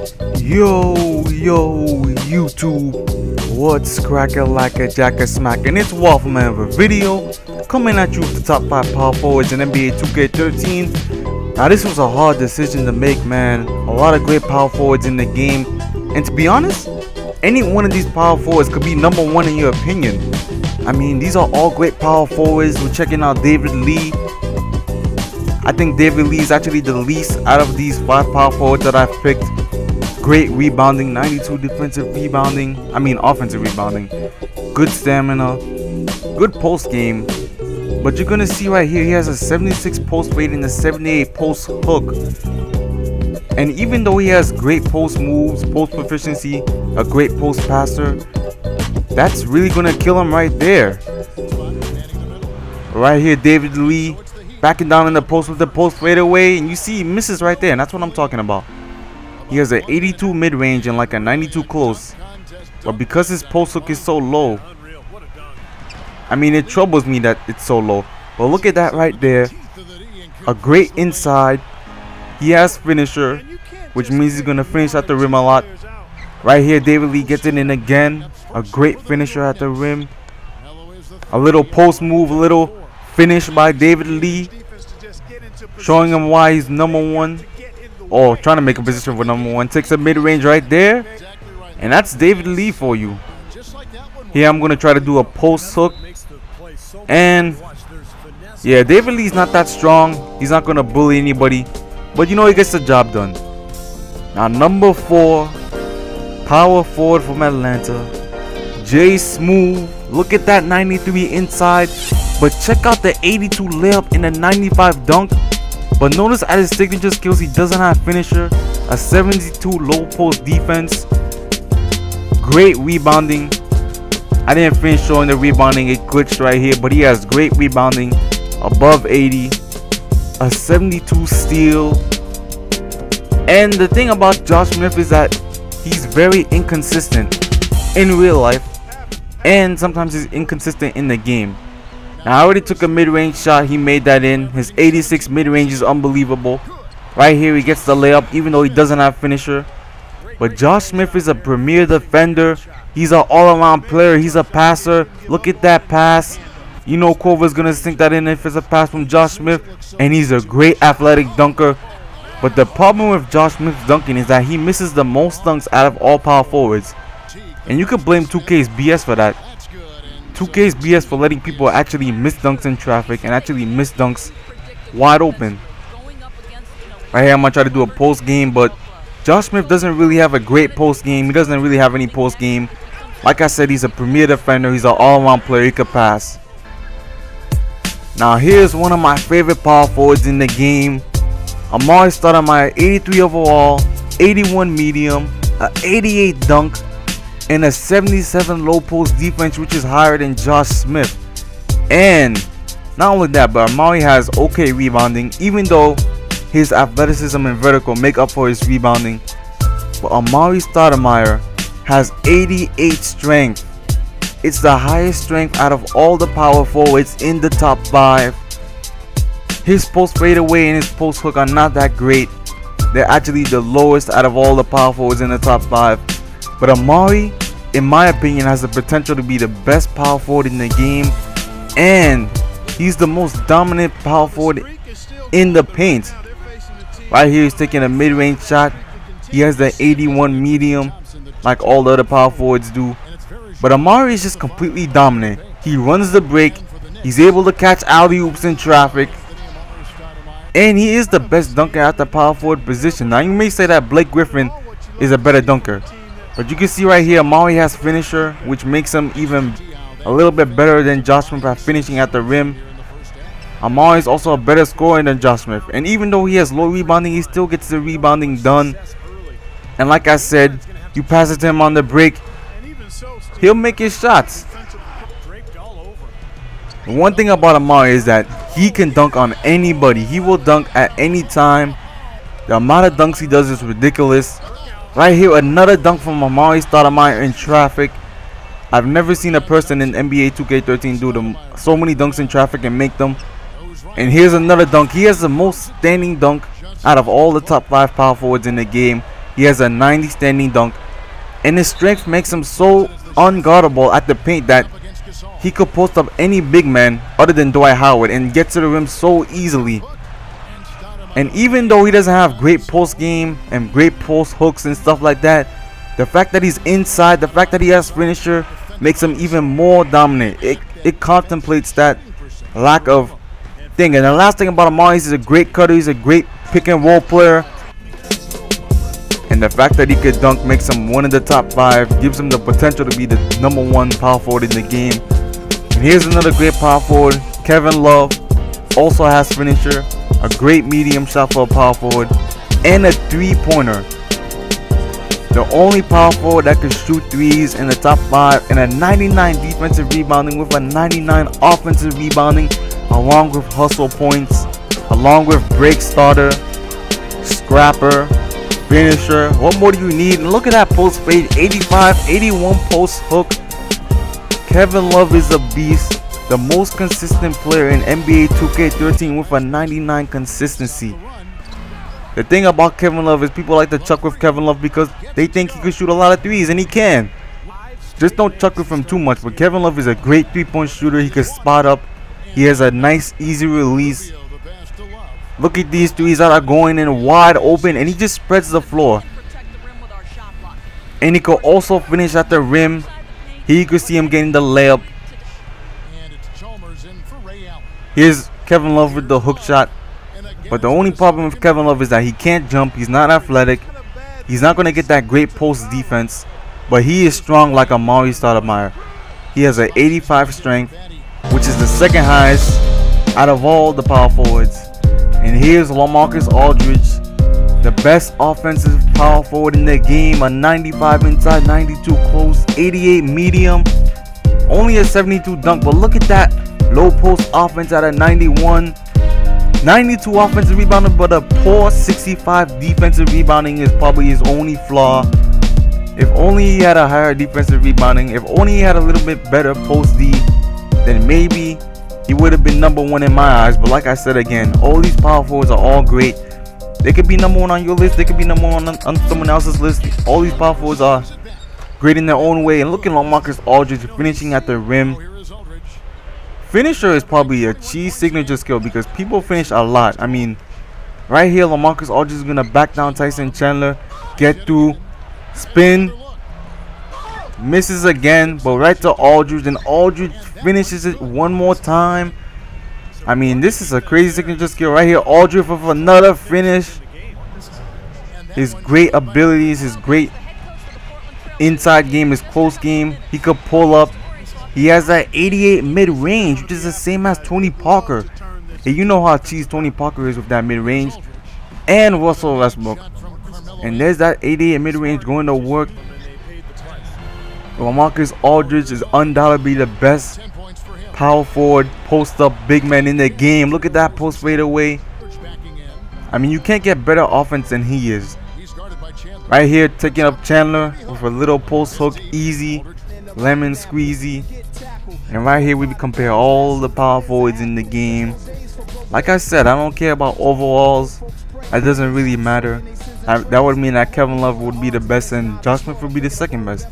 Yo, YouTube, what's crackin' like a jacket smack? And it's Waffleman with a video coming at you with the top 5 power forwards in NBA 2K13. Now, this was a hard decision to make, man. A lot of great power forwards in the game, and to be honest, any one of these power forwards could be number 1 in your opinion. I mean, these are all great power forwards. We're checking out David Lee. I think David Lee is actually the least out of these 5 power forwards that I've picked. Great rebounding, 92 defensive rebounding, offensive rebounding, good stamina, good post game. But you're gonna see right here, he has a 76 post rating and a 78 post hook. And even though he has great post moves, post proficiency, a great post passer, that's really gonna kill him right there. Right here, David Lee backing down in the post with the post fadeaway, and you see he misses right there, and that's what I'm talking about. He has an 82 mid-range and like a 92 close, but because his post hook is so low, it troubles me that it's so low. But look at that right there, a great inside. He has finisher, which means he's gonna finish at the rim a lot. Right here, David Lee gets it in again, a great finisher at the rim. A little post move, a little finish by David Lee, showing him why he's number 1. Or trying to make a position for number 1. Takes a mid-range right there, and that's David Lee for you. Here I'm gonna try to do a post hook, and yeah, David Lee's not that strong. He's not gonna bully anybody, but you know, he gets the job done. Now, number 4 power forward from Atlanta, Jay Smooth. Look at that 93 inside, but check out the 82 layup and the 95 dunk. But notice at his signature skills, he doesn't have finisher, a 72 low post defense, great rebounding. I didn't finish showing the rebounding, it glitched right here, but he has great rebounding, above 80, a 72 steal. And the thing about Josh Smith is that he's very inconsistent in real life, and sometimes he's inconsistent in the game. Now, I already took a mid-range shot. He made that in. His 86 mid-range is unbelievable. Right here, he gets the layup, even though he doesn't have finisher. But Josh Smith is a premier defender. He's an all-around player. He's a passer. Look at that pass. You know Corver's going to sink that in if it's a pass from Josh Smith. And he's a great athletic dunker. But the problem with Josh Smith's dunking is that he misses the most dunks out of all power forwards. And you could blame 2K's BS for that. 2K's BS for letting people actually miss dunks in traffic and actually miss dunks wide open. Right here, I'm going to try to do a post game, but Josh Smith doesn't really have a great post game. He doesn't really have any post game. Like I said, he's a premier defender. He's an all-around player. He could pass. Now, here's one of my favorite power forwards in the game. Amari Stoudemire, 83 overall, 81 medium, an 88 dunk, and a 77 low post defense, which is higher than Josh Smith. And not only that, but Amari has okay rebounding, even though his athleticism and vertical make up for his rebounding. But Amari Stoudemire has 88 strength. It's the highest strength out of all the power forwards in the top 5. His post fadeaway and his post hook are not that great. They're actually the lowest out of all the power forwards in the top 5. But Amari, in my opinion, has the potential to be the best power forward in the game, and he's the most dominant power forward in the paint. Right here, he's taking a mid-range shot. He has the 81 medium like all the other power forwards do. But Amari is just completely dominant. He runs the break. He's able to catch alley-oops in traffic. And he is the best dunker at the power forward position. Now, you may say that Blake Griffin is a better dunker, but you can see right here, Amari has finisher, which makes him even a little bit better than Josh Smith at finishing at the rim. Amari is also a better scorer than Josh Smith. And even though he has low rebounding, he still gets the rebounding done. And like I said, you pass it to him on the break, he'll make his shots. The one thing about Amari is that he can dunk on anybody. He will dunk at any time. The amount of dunks he does is ridiculous. Right here, another dunk from Amari Stoudemire in traffic. I've never seen a person in NBA 2K13 do so many dunks in traffic and make them. And here's another dunk. He has the most standing dunk out of all the top 5 power forwards in the game. He has a 90 standing dunk, and his strength makes him so unguardable at the paint that he could post up any big man other than Dwight Howard and get to the rim so easily. And even though he doesn't have great post game and great post hooks and stuff like that, the fact that he's inside, the fact that he has finisher makes him even more dominant. It contemplates that lack of thing. And the last thing about Amari is he's a great cutter, he's a great pick and roll player. And the fact that he could dunk makes him one of the top 5, gives him the potential to be the #1 power forward in the game. And here's another great power forward, Kevin Love, also has finisher, a great medium shot for a power forward, and a 3-pointer. The only power forward that can shoot threes in the top 5, and a 99 defensive rebounding with a 99 offensive rebounding, along with hustle points, along with break starter, scrapper, finisher. What more do you need? And look at that post fade, 85, 81 post hook. Kevin Love is a beast, the most consistent player in NBA 2K13 with a 99 consistency. The thing about Kevin Love is people like to chuck with Kevin Love because they think he can shoot a lot of threes, and he can. Just don't chuck with him too much. But Kevin Love is a great 3-point shooter. He can spot up. He has a nice easy release. Look at these threes that are going in wide open, and he just spreads the floor. And he could also finish at the rim. Here you can see him getting the layup. Here's Kevin Love with the hook shot. But the only problem with Kevin Love is that he can't jump. He's not athletic. He's not going to get that great post defense. But he is strong like Amari Stoudemire. He has an 85 strength, which is the second highest out of all the power forwards. And here's LaMarcus Aldridge, the best offensive power forward in the game. A 95 inside, 92 close, 88 medium, only a 72 dunk. But look at that low post offense at a 91. 92 offensive rebounding, but a poor 65 defensive rebounding is probably his only flaw. If only he had a higher defensive rebounding, if only he had a little bit better post D, then maybe he would have been #1 in my eyes. But like I said again, all these power forwards are all great. They could be #1 on your list, they could be #1 on someone else's list. All these power forwards are great in their own way. And look at LaMarcus Aldridge finishing at the rim. Finisher is probably a cheese signature skill because people finish a lot. I mean, right here, LaMarcus Aldridge is going to back down Tyson Chandler, get through, spin, misses again, but right to Aldridge, and Aldridge finishes it one more time. I mean, this is a crazy signature skill right here. Aldridge with another finish. His great abilities, his great inside game, his close game. He could pull up. He has that 88 mid-range, which is the same as Tony Parker. And you know how cheese Tony Parker is with that mid-range. And Russell Westbrook. And there's that 88 mid-range going to work. LaMarcus Aldridge is undoubtedly the best power forward, post-up big man in the game. Look at that post fadeaway. I mean, you can't get better offense than he is. Right here, taking up Chandler with a little post hook, easy, lemon squeezy. And right here we compare all the power forwards in the game. Like I said, I don't care about overalls. That doesn't really matter. That would mean that Kevin Love would be the best and Josh Smith would be the second best.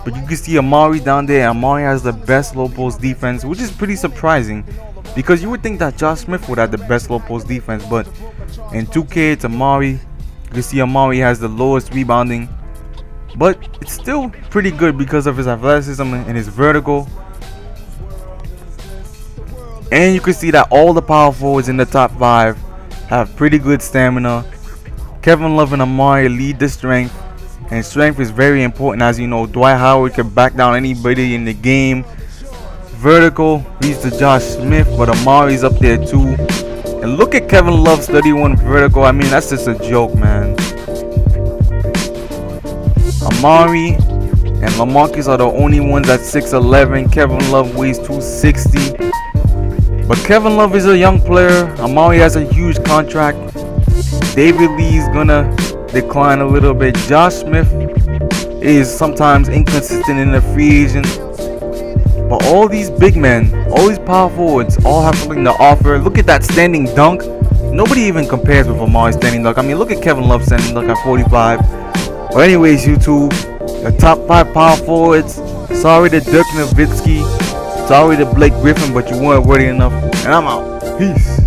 But you can see Amari down there. Amari has the best low post defense, which is pretty surprising because you would think that Josh Smith would have the best low post defense. But in 2K, it's Amari. You can see Amari has the lowest rebounding, but it's still pretty good because of his athleticism and his vertical. And you can see that all the power forwards in the top 5 have pretty good stamina. Kevin Love and Amari lead the strength, and strength is very important. As you know, Dwight Howard can back down anybody in the game. Vertical leads to Josh Smith, but Amari's up there too. And look at Kevin Love's 31 vertical. I mean, that's just a joke, man. Amari and LaMarcus are the only ones at 6'11". Kevin Love weighs 260. But Kevin Love is a young player. Amari has a huge contract. David Lee's gonna decline a little bit. Josh Smith is sometimes inconsistent in the free agent. But all these big men, all these power forwards, all have something to offer. Look at that standing dunk. Nobody even compares with Amari's standing dunk. I mean, look at Kevin Love's standing dunk at 45. But anyways, YouTube, the top 5 power forwards. Sorry to Dirk Nowitzki. Sorry to Blake Griffin, but you weren't worthy enough. And I'm out. Peace.